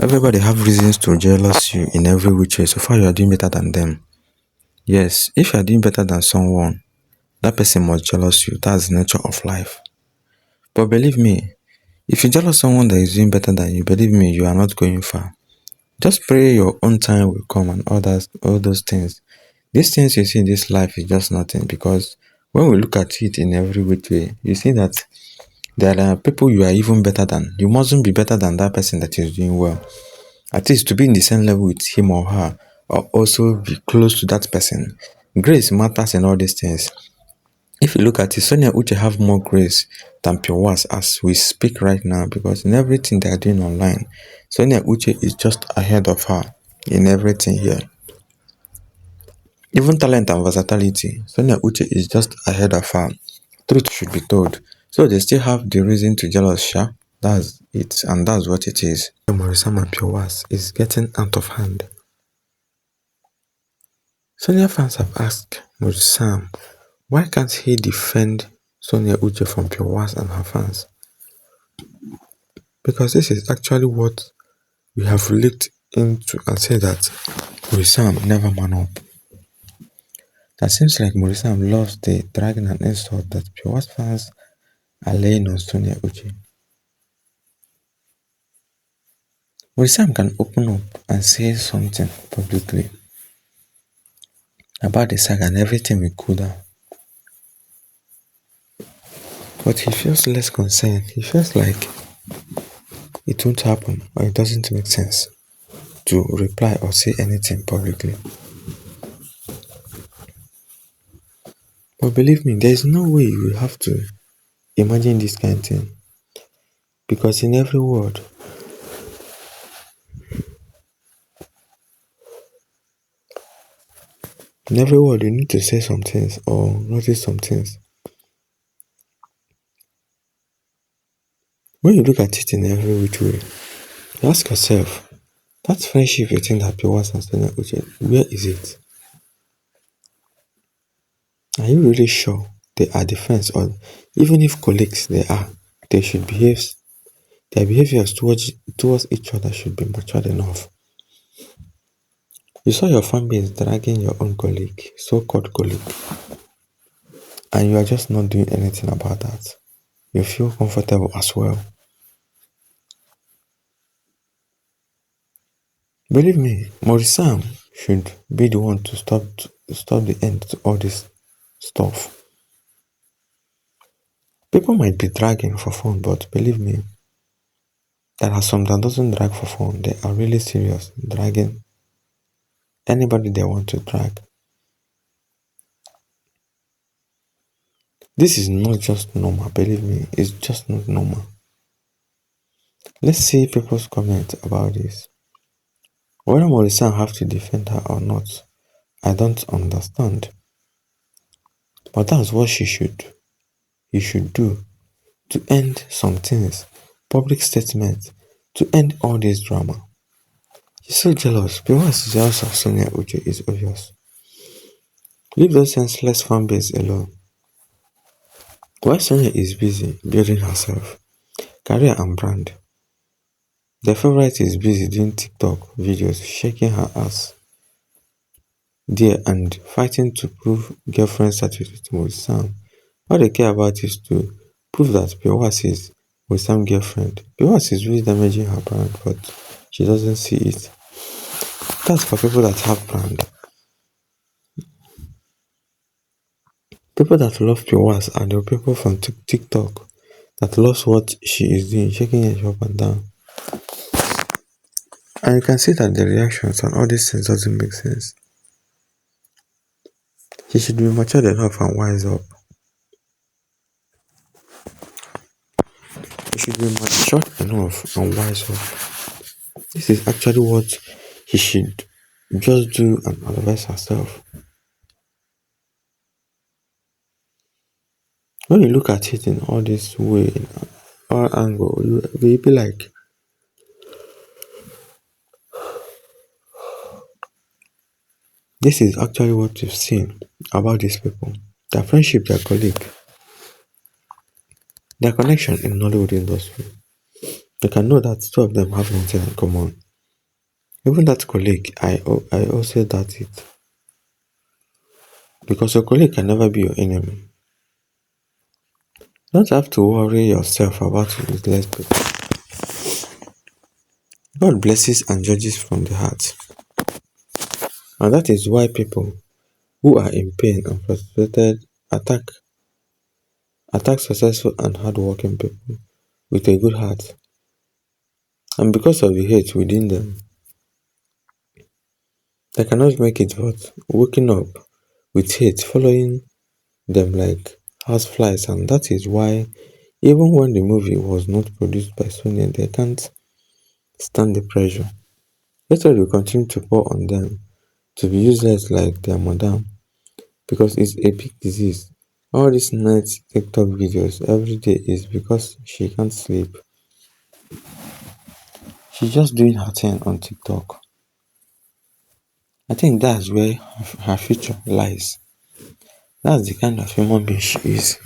Everybody have reasons to jealous you in every which way. So far you are doing better than them. Yes, if you are doing better than someone, that person must jealous you. That's the nature of life. But believe me, if you jealous someone that is doing better than you, believe me, you are not going far. Just pray your own time will come and all those things. These things you see in this life is just nothing, because when we look at it in every which way, you see that there are people you are even better than. You mustn't be better than that person that is doing well. At least to be in the same level with him or her, or also be close to that person. Grace matters in all these things. If you look at it, Sonia Uche have more grace than Pure WATS as we speak right now, because in everything they are doing online, Sonia Uche is just ahead of her in everything here. Even talent and versatility, Sonia Uche is just ahead of her. Truth should be told. So they still have the reason to jealous, Sha. That's it, and that's what it is. Maurice and Pure WATS is getting out of hand. Sonia fans have asked Maurice why can't he defend Sonia Uche from Pure WATS and her fans? Because this is actually what we have looked into and said that Maurice never man up. That seems like Maurice loves the dragging and insult that Pure WATS fans are laying on Sonia Uche. Maurice can open up and say something publicly about the saga and everything will cool down. But he feels less concerned. He feels like it won't happen, or it doesn't make sense to reply or say anything publicly. But believe me, there is no way you will have to imagine this kind of thing. Because in every word, you need to say some things or notice some things. When you look at it in every which way, you ask yourself, that friendship you think that Pure WATS and Sonia Uche, where is it? Are you really sure they are the friends, or even if colleagues they are, they should behave, their behaviors towards each other should be matured enough. You saw your fan base dragging your own colleague, so-called colleague, and you are just not doing anything about that. You feel comfortable as well. Believe me, Maurice should be the one to stop the end to all this stuff. People might be dragging for fun, but believe me, there are some that doesn't drag for fun. They are really serious, dragging anybody they want to drag. This is not just normal, believe me, it's just not normal. Let's see people's comments about this. Whether Maurice have to defend her or not, I don't understand. But that's what he should do to end some things. Public statement to end all this drama. He's so jealous. Because he's jealous of Sonia Uche is obvious. Leave those senseless fan base alone. While Sonia is busy building herself, career and brand, their favorite is busy doing TikTok videos, shaking her ass there and fighting to prove girlfriend status with Maurice. All they care about is to prove that Pure WATS is Maurice girlfriend. Pure WATS is really damaging her brand, but she doesn't see it. That's for people that have brand. People that love Pure WATS are the people from TikTok that loves what she is doing, shaking her up and down. And you can see that the reactions and all these things doesn't make sense. She should be matured enough and wise up. She should be matured enough and wise up. This is actually what he should just do and advise herself. When you look at it in all this way, in all angle, you will be like, this is actually what you've seen about these people. Their friendship, their colleague, their connection in Nollywood industry. You can know that two of them have nothing in common. Even that colleague, I also doubt it. Because your colleague can never be your enemy. You don't have to worry yourself about useless people. God blesses and judges from the heart. And that is why people who are in pain and frustrated attack successful and hardworking people with a good heart. And because of the hate within them, they cannot make it but waking up with hate following them like houseflies. And that is why even when the movie was not produced by Sonia, they can't stand the pressure. That's why we continue to pour on them to be useless like their madam because it's a big disease. All these night TikTok videos every day is because she can't sleep. She's just doing her thing on TikTok. I think that's where her future lies. That's the kind of human being she is.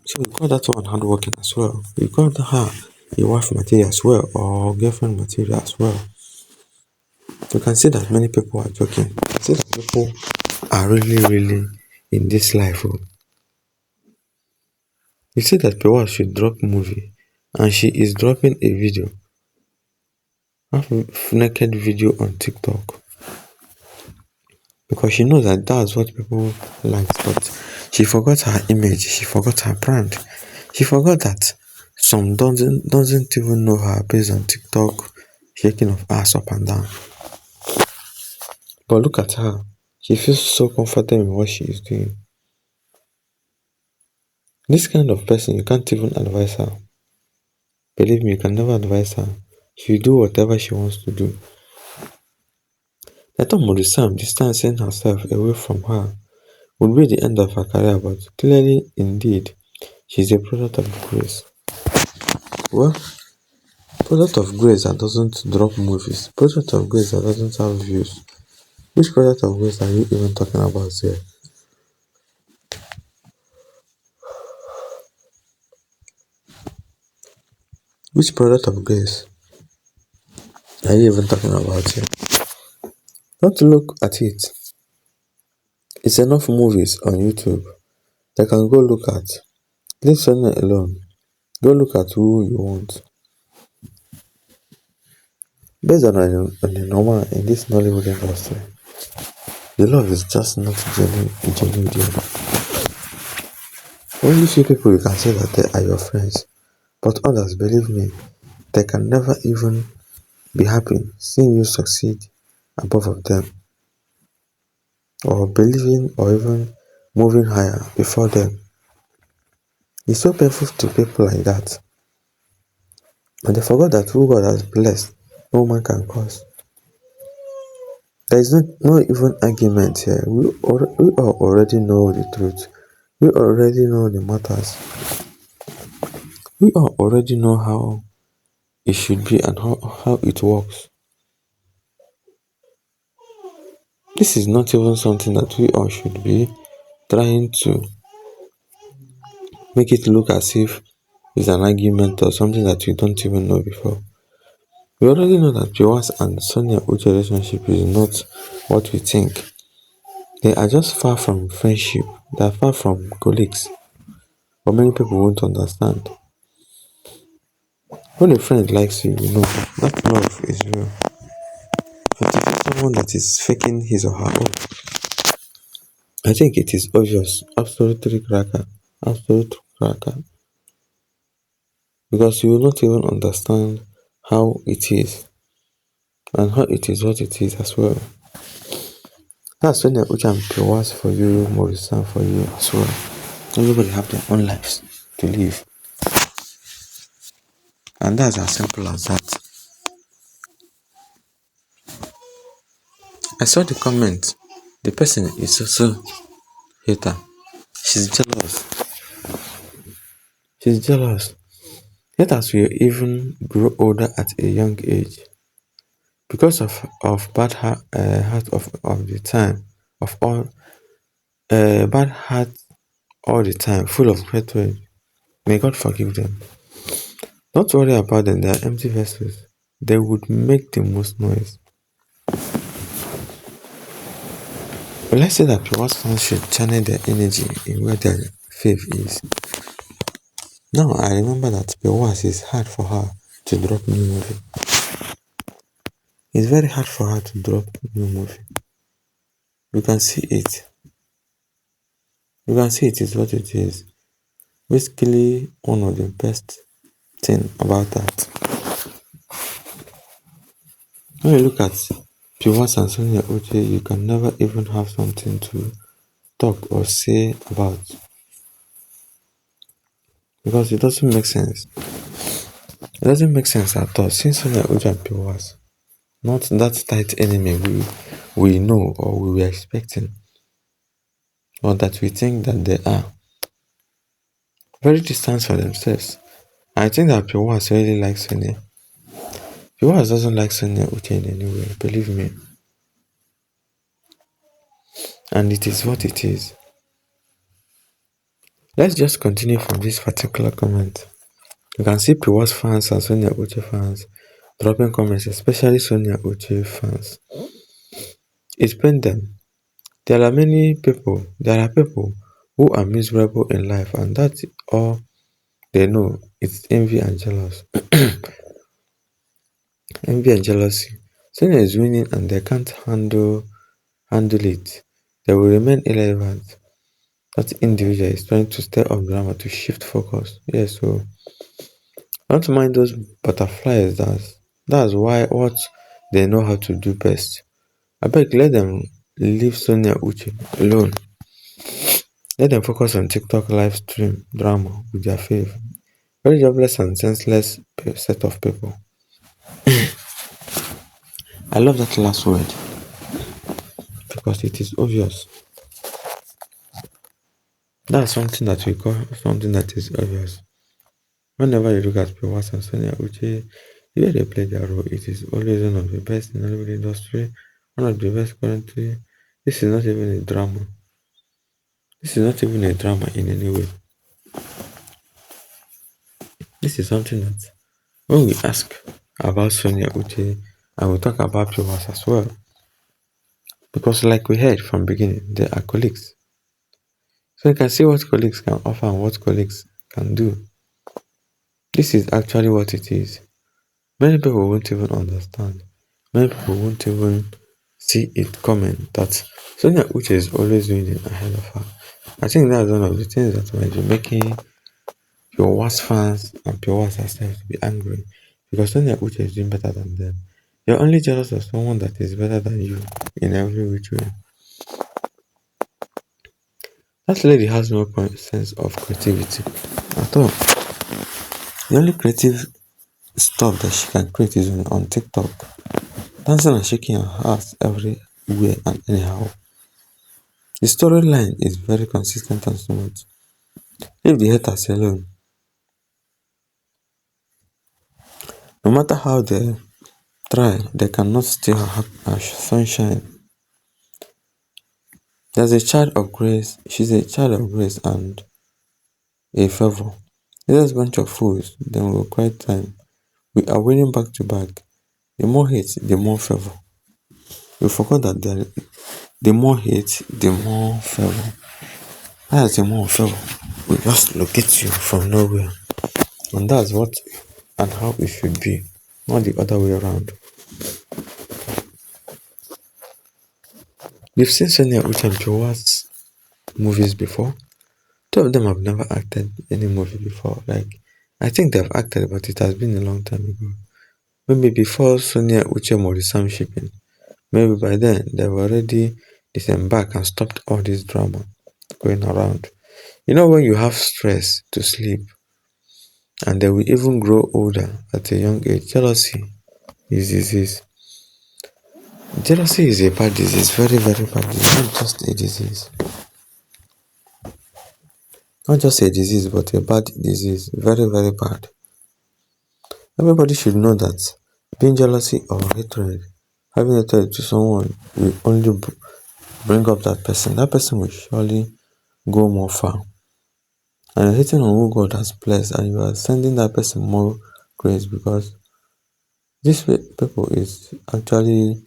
So we call that one hardworking as well. We call her a wife material as well or girlfriend material as well. You can see that many people are joking. You can see that people are really in this life. Oh. You see that Pewa should drop movie and she is dropping a video, half naked video on TikTok because she knows that that's what people like. But she forgot her image, she forgot her brand, she forgot that some doesn't even know her based on TikTok shaking of ass up and down. But look at her, she feels so comfortable in what she is doing. This kind of person you can't even advise her. Believe me, you can never advise her. She'll do whatever she wants to do. I thought Modisam distancing herself away from her would be the end of her career, but clearly, indeed, she's a product of grace. Well, product of grace that doesn't drop movies, product of grace that doesn't have views. Which product of grace are you even talking about here? Which product of grace are you even talking about here? Don't look at it. It's enough movies on YouTube that can go look at. Leave Sonia alone. Go look at who you want. Based on the normal in this Nollywood industry, the love is just not genuine. Only few people you can say that they are your friends, but others, believe me, they can never even be happy seeing you succeed above of them, or believing or even moving higher before them. It's so painful to people like that, and they forgot that who God has blessed, no man can curse. There is no even argument here. We all already know the truth. We already know the matters. We all already know how it should be and how it works. This is not even something that we all should be trying to make it look as if it's an argument or something that we don't even know before. We already know that Joas and Sonia Uche relationship is not what we think. They are just far from friendship. They are far from colleagues. But many people won't understand. When a friend likes you, you know that love is real. But if it's someone that is faking his or her own, I think it is obvious, absolutely cracker, absolute cracker, because you will not even understand how it is and how it is what it is as well. That's when the Uche was for you, Morrison for you as well. Everybody have their own lives to live, and that's as simple as that. I saw the comment. The person is also hater. She's jealous. She's jealous. Haters will even grow older at a young age because of bad heart of the time of all bad heart all the time, full of hatred. May God forgive them. Don't worry about them, they are empty vessels. they would make the most noise. But let's say that Piwa's fans should channel their energy in where their faith is. Now I remember that Piwa's is hard for her to drop new movie. It's very hard for her to drop new movie. You can see it. You can see it is what it is. Basically, one of the best thing about that. When you look at Piwas and Sonia Uche, you can never even have something to talk or say about because it doesn't make sense. It doesn't make sense at all. Since Sonia Uche and Piwas, not that tight enemy we know or we were expecting, or that we think that they are very distant for themselves. I think that Piwas really likes Sonia. Piwas doesn't like Sonia Uche in any way, believe me. And it is what it is. Let's just continue from this particular comment. You can see Piwas fans and Sonia Uche fans dropping comments, especially Sonia Uche fans. It pains them. There are people who are miserable in life, and that's all they know. It's envy and jealous. Envy and jealousy. Sonia is winning and they can't handle it. They will remain irrelevant. That individual is trying to stir up drama to shift focus. Yes, so don't mind those butterflies. That's why what they know how to do best. I beg, let them leave Sonia Uche alone. Let them focus on TikTok live stream drama with their fave. Very jobless and senseless set of people. I love that last word because it is obvious. That's something that we call something that is obvious. Whenever you look at Piwas and Sonia Uche, the way they play their role, it is always one of the best in Hollywood industry, one of the best currently. This is not even a drama. This is not even a drama in any way. This is something that when we ask about Sonia Uche, I will talk about Piwas as well. Because like we heard from beginning, they are colleagues. So you can see what colleagues can offer and what colleagues can do. This is actually what it is. Many people won't even understand. Many people won't even see it coming that Sonia Uche is always winning ahead of her. I think that's one of the things that might be making your worst fans and your worst herself to be angry because Sonia Uche is doing better than them. You're only jealous of someone that is better than you in every which way. That lady has no sense of creativity at all. The only creative stuff that she can create is on TikTok. Dancing and shaking her ass everywhere and anyhow. The storyline is very consistent and smooth. Leave the haters alone. No matter how they try, they cannot steal her sunshine. There's a child of grace. She's a child of grace and a favor. There's a bunch of fools. Then we'll quiet time. We are winning back to back. The more hate, the more favor. We forgot that the more hate, the more favor. That's the more favor. We just locate you from nowhere. And that's what and how it should be, not the other way around. We've seen Sonia Uche and Piwas movies before. Two of them have never acted any movie before. Like, I think they've acted, but it has been a long time ago. Maybe before Sonia Uche Morisam shipping. Maybe by then they've already disembarked and stopped all this drama going around. You know when you have stress to sleep and they will even grow older at a young age, jealousy is disease. Jealousy is a bad disease, very, very bad disease, not just a disease. Not just a disease, but a bad disease, very, very bad. Everybody should know that being jealousy or hatred, having hatred to someone will only bring up that person. That person will surely go more far. And you're hating on who God has blessed, and you are sending that person more grace because This people is actually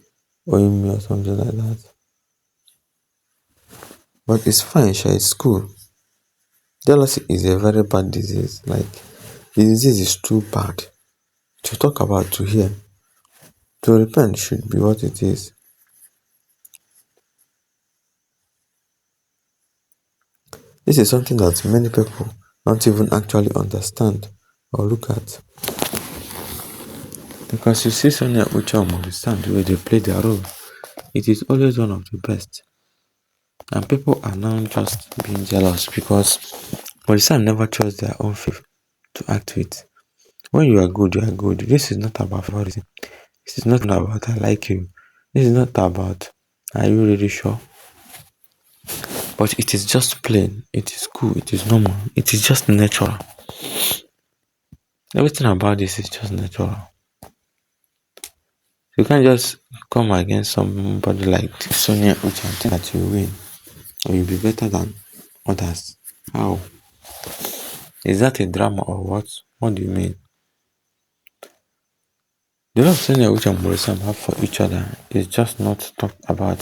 owing me or something like that. But it's fine, sure, it's cool. Jealousy is a very bad disease. Like, the disease is too bad to talk about, to hear. To repent should be what it is. This is something that many people don't even actually understand or look at. Because you see Sonia Uche or understand the way they play their role. It is always one of the best. And people are now just being jealous because Maurice never chose their own faith to act with. When you are good, you are good. This is not about favoritism. This is not about I like you. This is not about are you really sure? But it is just plain. It is cool. It is normal. It is just natural. Everything about this is just natural. You can't just come against somebody like Sonia Uche and think that you win or you'll be better than others. How? Is that a drama or what? What do you mean? The love Sonia Uche and Maurice have for each other is just not talked about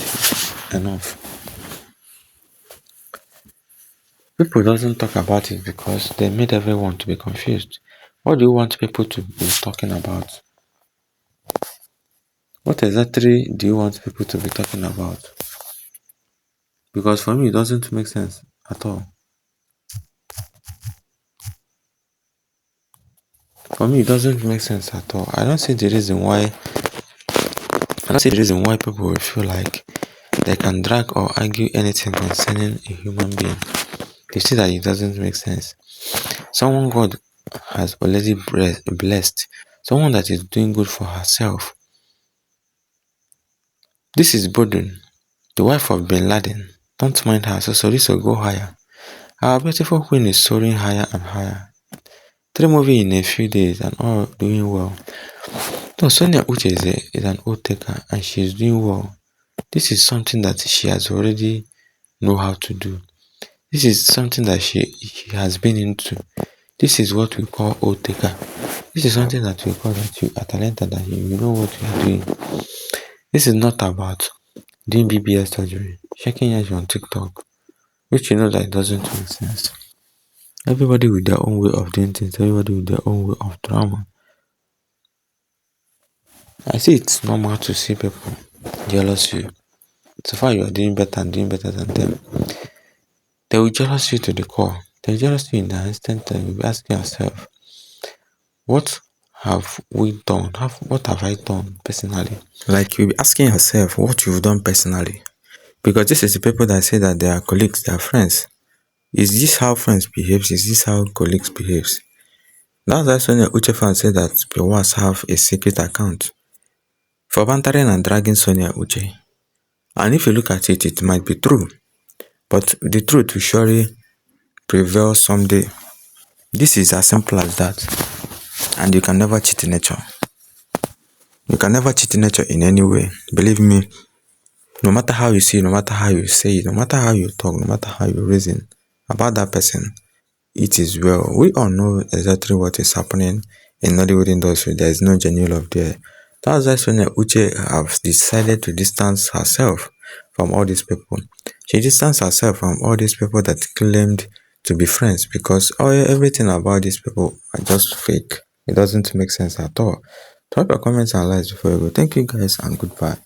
enough. People doesn't talk about it because they made everyone to be confused. What do you want people to be talking about? What exactly do you want people to be talking about? Because for me, it doesn't make sense at all. For me, it doesn't make sense at all. I don't see the reason why. I don't see the reason why people will feel like they can drag or argue anything concerning a human being. They see that it doesn't make sense. Someone God has already blessed, someone that is doing good for herself. This is Bodun, the wife of Bin Laden. Don't mind her, so this will go higher. Our beautiful queen is soaring higher and higher. 3 movies in a few days and all doing well. No, Sonia Uche is an old taker and she is doing well. This is something that she has already know how to do. This is something that she has been into. This is what we call old taker. This is something that we call that you are talented, that you know what you are doing. This is not about doing BBS surgery, shaking hands on TikTok, which you know that it doesn't make sense. Everybody with their own way of doing things, everybody with their own way of drama. I see it's normal to see people jealous you. So far you are doing better and doing better than them. They will jealous you to the core. They will jealous you in the instant that you'll be asking yourself, what have we done? What have I done personally? Like you'll be asking yourself what you've done personally. Because this is the people that say that they are colleagues, they are friends. Is this how friends behaves? Is this how colleagues behaves? That's why Sonia Uche fans say that the WATS have a secret account for bantering and dragging Sonia Uche. And if you look at it, it might be true. But the truth will surely prevail someday. This is as simple as that. And you can never cheat nature. You can never cheat nature in any way. Believe me, no matter how you see, no matter how you say it, no matter how you talk, no matter how you reason about that person, it is well. We all know exactly what is happening in Nollywood industry. There is no genuine love there. That's why Sonia Uche has decided to distance herself from all these people. She distanced herself from all these people that claimed to be friends because everything about these people are just fake. It doesn't make sense at all. Drop your comments and likes before you go. Thank you guys and goodbye.